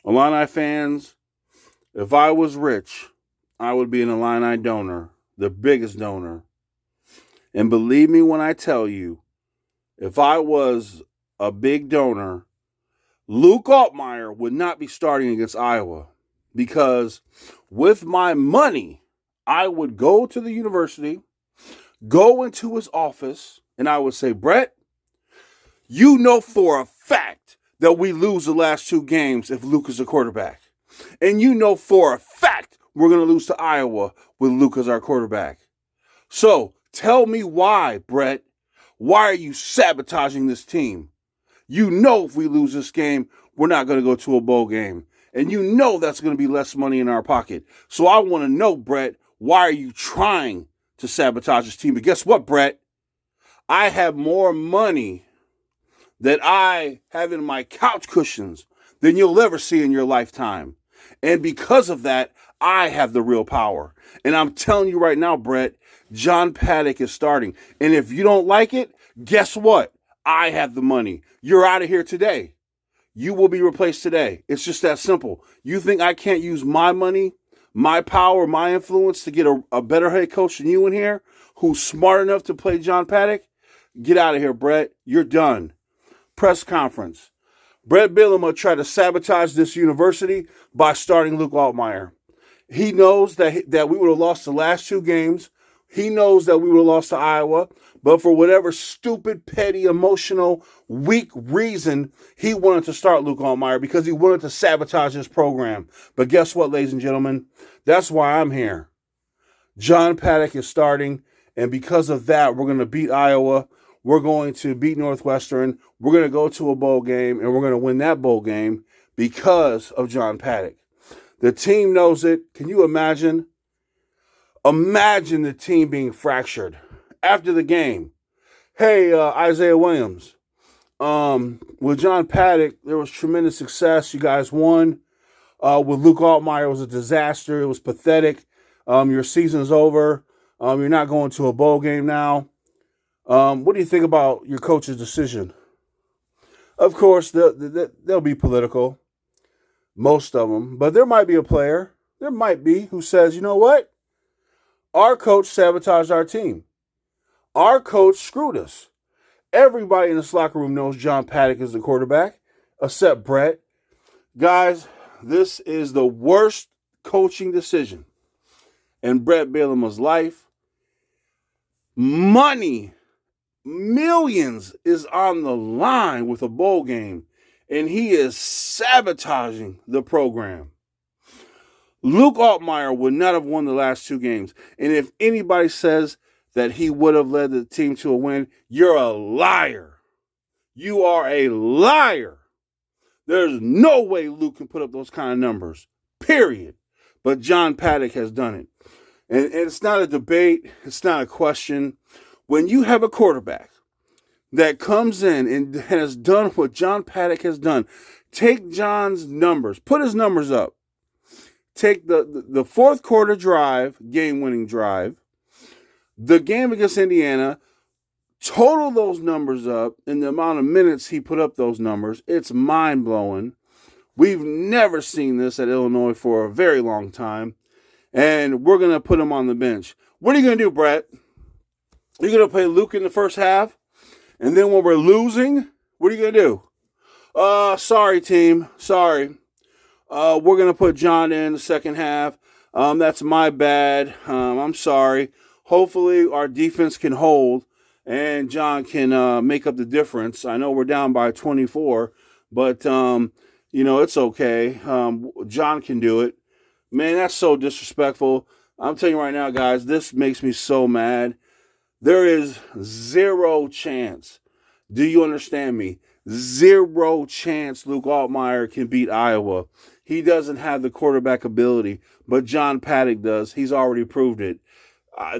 Illini fans, if I was rich, I would be an Illini donor, the biggest donor. And believe me when I tell you, if I was a big donor, Luke Altmaier would not be starting against Iowa, because with my money, I would go to the university, go into his office, and I would say, Bret, you know for a fact that we lose the last two games if Luke is a quarterback. And you know for a fact we're going to lose to Iowa with Luke as our quarterback. So tell me why, Bret. Why are you sabotaging this team? You know if we lose this game, we're not going to go to a bowl game. And you know that's going to be less money in our pocket. So I want to know, Bret, why are you trying to sabotage this team? But guess what, Bret? I have more money that I have in my couch cushions than you'll ever see in your lifetime. And because of that, I have the real power. And I'm telling you right now, Bret, John Paddock is starting. And if you don't like it, guess what? I have the money. You're out of here today. You will be replaced today. It's just that simple. You think I can't use my money, my power, my influence to get a better head coach than you in here who's smart enough to play John Paddock? Get out of here, Bret. You're done. Press conference. Bret Bielema tried to sabotage this university by starting Luke Altmaier. He knows that we would have lost the last two games. He knows that we would have lost to Iowa. But for whatever stupid, petty, emotional, weak reason, he wanted to start Luke Altmaier because he wanted to sabotage his program. But guess what, ladies and gentlemen? That's why I'm here. John Paddock is starting, and because of that, we're going to beat Iowa. We're going to beat Northwestern. We're going to go to a bowl game, and we're going to win that bowl game because of John Paddock. The team knows it. Can you imagine? Imagine the team being fractured after the game. Hey, Isaiah Williams, with John Paddock, there was tremendous success. You guys won. With Luke Altmaier, it was a disaster. It was pathetic. Your season's over. You're not going to a bowl game now. What do you think about your coach's decision? Of course, they'll be political, most of them. But there might be a player, there might be, who says, you know what? Our coach sabotaged our team. Our coach screwed us. Everybody in this locker room knows John Paddock is the quarterback, except Bret. Guys, this is the worst coaching decision in Bret Bielema's life. Money, millions is on the line with a bowl game, and he is sabotaging the program. Luke Altmaier would not have won the last two games. And if anybody says that he would have led the team to a win, you're a liar. You are a liar. There's no way Luke can put up those kind of numbers, period. But John Paddock has done it. And it's not a debate. It's not a question. When you have a quarterback that comes in and has done what John Paddock has done, take John's numbers, put his numbers up. Take the fourth quarter drive, game-winning drive, the game against Indiana, total those numbers up, and the amount of minutes he put up those numbers, it's mind-blowing. We've never seen this at Illinois for a very long time, and we're going to put him on the bench. What are you going to do, Bret? You're going to play Luke in the first half, and then when we're losing, what are you going to do? Sorry, team. Sorry. We're going to put John in the second half. That's my bad. I'm sorry. Hopefully our defense can hold and John can make up the difference. I know we're down by 24, but, it's okay. John can do it. Man, that's so disrespectful. I'm telling you right now, guys, this makes me so mad. There is zero chance. Do you understand me? Zero chance Luke Altmaier can beat Iowa. He doesn't have the quarterback ability, but John Paddock does. He's already proved it.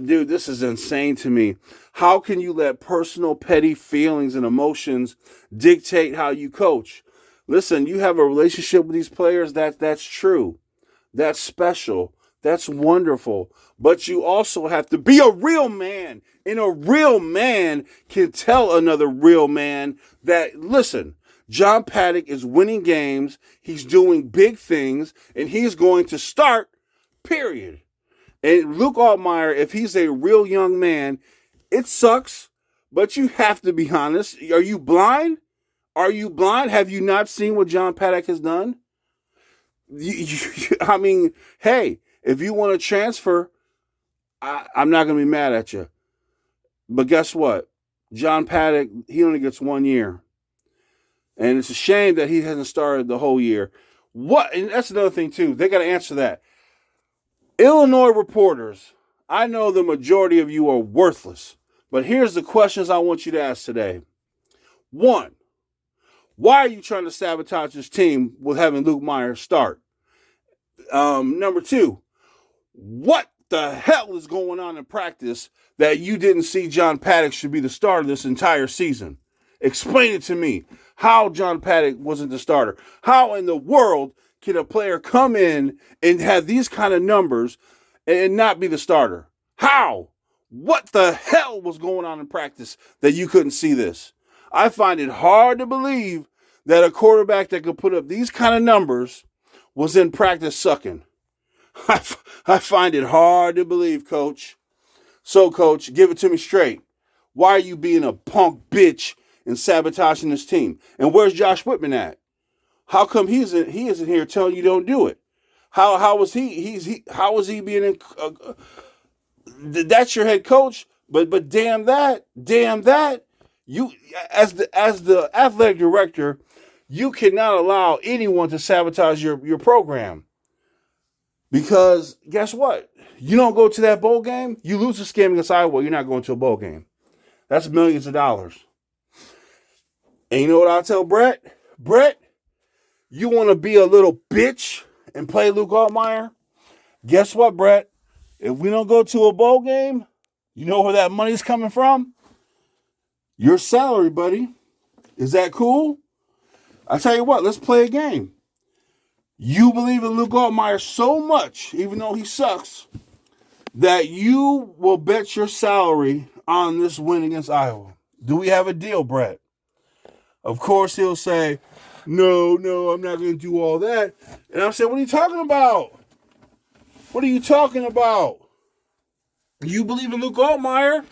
Dude, this is insane to me. How can you let personal, petty feelings and emotions dictate how you coach? Listen, you have a relationship with these players, that's true. That's special. That's wonderful. But you also have to be a real man. And a real man can tell another real man that, listen, John Paddock is winning games. He's doing big things, and he's going to start, period. And Luke Altmaier, if he's a real young man, it sucks, but you have to be honest. Are you blind? Are you blind? Have you not seen what John Paddock has done? I mean, hey, if you want to transfer, I'm not going to be mad at you. But guess what? John Paddock, he only gets 1 year. And it's a shame that he hasn't started the whole year. What? And that's another thing, too. They got to answer that. Illinois reporters, I know the majority of you are worthless. But here's the questions I want you to ask today. 1, why are you trying to sabotage this team with having Luke Meyer start? Number 2, what the hell is going on in practice that you didn't see John Paddock should be the starter this entire season? Explain it to me. How John Paddock wasn't the starter. How in the world can a player come in and have these kind of numbers and not be the starter? How? What the hell was going on in practice that you couldn't see this? I find it hard to believe that a quarterback that could put up these kind of numbers was in practice sucking. I find it hard to believe, Coach. So, Coach, give it to me straight. Why are you being a punk bitch and sabotaging this team? And where's Josh Whitman at? How come he isn't here telling you don't do it? How was he? How was he being? That's your head coach. But damn that. You as the athletic director, you cannot allow anyone to sabotage your program. Because guess what? You don't go to that bowl game, you lose this game against Iowa, you're not going to a bowl game. That's millions of dollars. And you know what I'll tell Bret? Bret, you want to be a little bitch and play Luke Altmaier? Guess what, Bret? If we don't go to a bowl game, you know where that money's coming from? Your salary, buddy. Is that cool? I tell you what, let's play a game. You believe in Luke Altmaier so much, even though he sucks, that you will bet your salary on this win against Iowa. Do we have a deal, Bret? Of course, he'll say, no, I'm not going to do all that. And I'm saying, what are you talking about? What are you talking about? You believe in Luke Altmaier?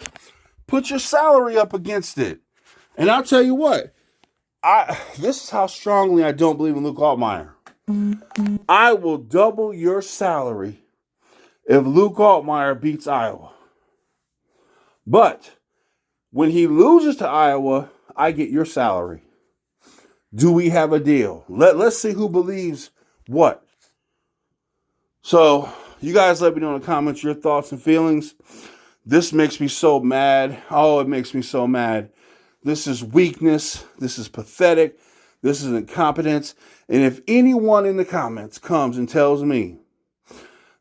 Put your salary up against it. And I'll tell you what, this is how strongly I don't believe in Luke Altmaier. I will double your salary if Luke Altmaier beats Iowa. But when he loses to Iowa, I get your salary. Do we have a deal? Let's see who believes what. So you guys let me know in the comments your thoughts and feelings. This makes me so mad. Oh, it makes me so mad. This is weakness. This is pathetic. This is incompetence. And if anyone in the comments comes and tells me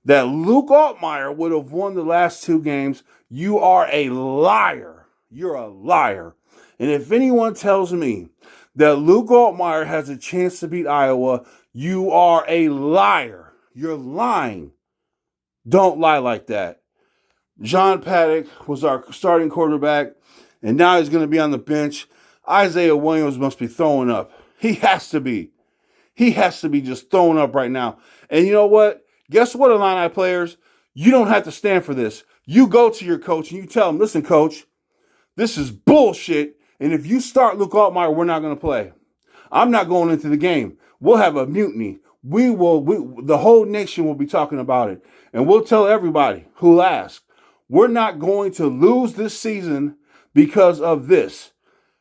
that Luke Altmaier would have won the last 2 games, you are a liar. You're a liar. And if anyone tells me that Luke Altmaier has a chance to beat Iowa, you are a liar. You're lying. Don't lie like that. John Paddock was our starting quarterback, and now he's going to be on the bench. Isaiah Williams must be throwing up. He has to be. He has to be just throwing up right now. And you know what? Guess what, Illini players? You don't have to stand for this. You go to your coach and you tell him, listen, coach, this is bullshit. And if you start Luke Altmaier, we're not going to play. I'm not going into the game. We'll have a mutiny. The whole nation will be talking about it. And we'll tell everybody who'll ask. We're not going to lose this season because of this.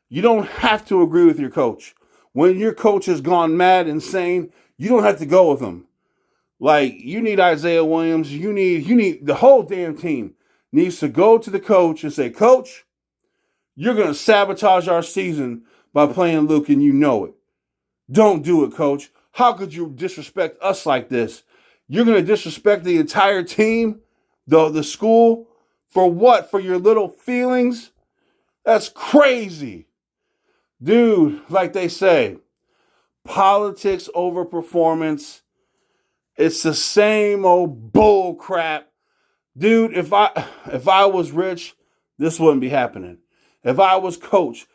You don't have to agree with your coach. When your coach has gone mad, insane, you don't have to go with him. Like, you need Isaiah Williams. You need the whole damn team needs to go to the coach and say, Coach, you're going to sabotage our season by playing Luke, and you know it. Don't do it, Coach. How could you disrespect us like this? You're going to disrespect the entire team, the school, for what? For your little feelings? That's crazy. Dude, like they say, politics over performance. It's the same old bull crap. Dude, if I was rich, this wouldn't be happening. If I was coach,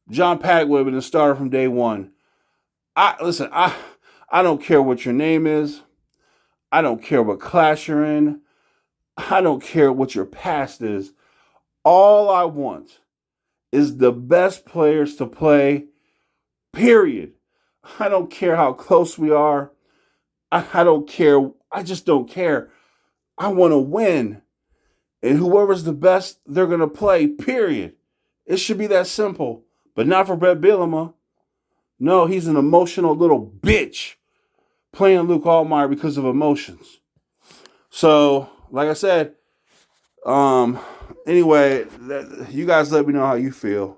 John Paddock would have been the starter from day one. I don't care what your name is. I don't care what class you're in. I don't care what your past is. All I want is the best players to play, period. I don't care how close we are. I don't care. I just don't care. I want to win. And whoever's the best, they're going to play, period. It should be that simple. But not for Bret Bielema. No, he's an emotional little bitch playing Luke Altmaier because of emotions. So, like I said, anyway, you guys let me know how you feel.